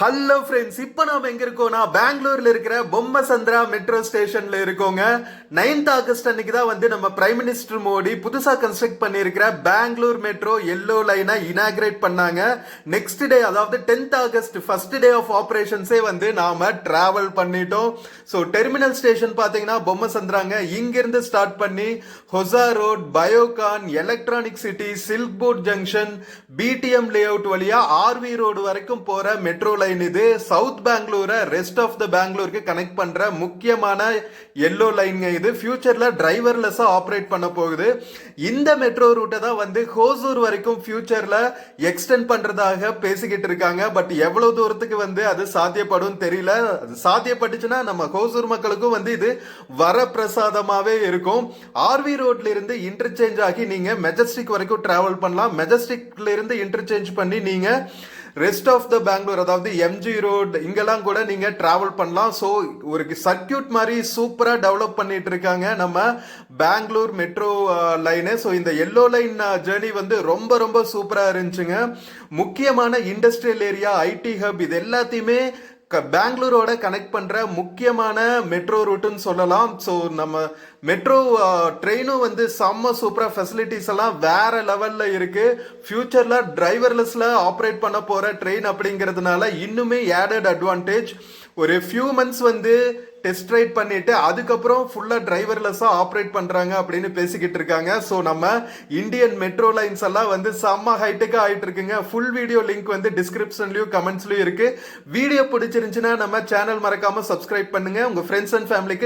Hello friends, இப்போ நாம எங்க இருக்கோம்னா பெங்களூர்ல இருக்கிற பொம்மசந்திரா மெட்ரோ ஸ்டேஷன்ல இருக்கோங்க. 9th ஆகஸ்ட் அன்னைக்கு தான் வந்து நம்ம பிரைம் மினிஸ்டர் மோடி புதுசா கன்ஸ்ட்ரக்ட் பண்ணியிருக்கிற பெங்களூர் மெட்ரோ எல்லோ லைனை இனாகிரேட் பண்ணாங்க. நெக்ஸ்ட் டே, அதாவது 10th August first day of ஆபரேஷன்ஸே வந்து நாம டிராவல் பண்ணிட்டோம். ஸோ டெர்மினல் ஸ்டேஷன் பார்த்தீங்கன்னா பொம்மசந்திராங்க. இங்கிருந்து ஸ்டார்ட் பண்ணி Hosa road, Biocon, electronic city, silk board junction, BTM layout வழியா ஆர்வி ரோடு வரைக்கும் போற மெட்ரோ லைன் இது. சவுத் பெங்களூரை ரெஸ்ட் ஆஃப் த பெங்களூருக்கு கனெக்ட் பண்ற முக்கியமான எல்லோ லைன் இது. ஃபியூச்சர்ல டிரைவர்லெஸ்ஸா ஆப்ரேட் பண்ண போகுது. இந்த மெட்ரோ ரூட்டை தான் வந்து ஹோசூர் வரைக்கும் ஃபியூச்சர்ல எக்ஸ்டெண்ட் பண்றதாக பேசிக்கிட்டு இருக்காங்க. பட் எவ்வளவு தூரத்துக்கு வந்து அது சாத்தியப்படும் தெரியல. அது சாத்தியப்பட்டுச்சுன்னா நம்ம ஹோசூர் மக்களுக்கும் வந்து இது வரப்பிரசாதமாவே இருக்கும். ஆர்வி ரோட்ல இருந்து இன்டர்சேஞ்ச் ஆகி நீங்க மெஜஸ்டிக் வரைக்கும் டிராவல் பண்ணலாம். மெஜஸ்டிக்ல இருந்து இன்டர்சேஞ்ச் பண்ணி நீங்க ரெஸ்ட் ஆஃப் த பெங்களூர், அதாவது எம்ஜி ரோட், இங்கெல்லாம் கூட நீங்க டிராவல் பண்ணலாம். ஸோ ஒரு சர்க்கியூட் மாதிரி சூப்பரா டெவலப் பண்ணிட்டு இருக்காங்க நம்ம பெங்களூர் மெட்ரோ லைனு. ஸோ இந்த எல்லோ லைன் ஜேர்னி வந்து ரொம்ப ரொம்ப சூப்பரா இருந்துச்சுங்க. முக்கியமான இண்டஸ்ட்ரியல் ஏரியா, ஐடி ஹப், இது எல்லாத்தையுமே பெங்களூரோட கனெக்ட் பண்ற முக்கியமான மெட்ரோ ரூட்னு சொல்லலாம். ஸோ நம்ம மெட்ரோ ட்ரெயினும் வந்து செம்ம சூப்பரா ஃபெசிலிட்டிஸ் எல்லாம் வேற லெவல்ல இருக்கு. ஃபியூச்சர்ல டிரைவர்லெஸ்ல ஆப்ரேட் பண்ண போற ட்ரெயின் அப்படிங்கிறதுனால இன்னுமே ஆடட் அட்வான்டேஜ். ஒரு ஃபியூ மந்த்ஸ் வந்து டெஸ்ட் ரைட் பண்ணிட்டு அதுக்கப்புறம் ஃபுல்லா டிரைவர்லெஸ்ஸா ஆப்ரேட் பண்றாங்க அப்படின்னு பேசிக்கிட்டு இருக்காங்க. ஸோ நம்ம இந்தியன் மெட்ரோ லைன்ஸ் எல்லாம் வந்து செம்ம ஹைடெக்கா ஆயிட்டு இருக்குங்க. ஃபுல் வீடியோ லிங்க் வந்து டிஸ்கிரிப்ஷன்லயும் கமெண்ட்ஸ்லயும் இருக்கு. வீடியோ பிடிச்சிருந்துச்சுன்னா நம்ம சேனல் மறக்காம சப்ஸ்கிரைப் பண்ணுங்க. உங்க ஃப்ரெண்ட்ஸ் அண்ட் ஃபேமிலிக்கு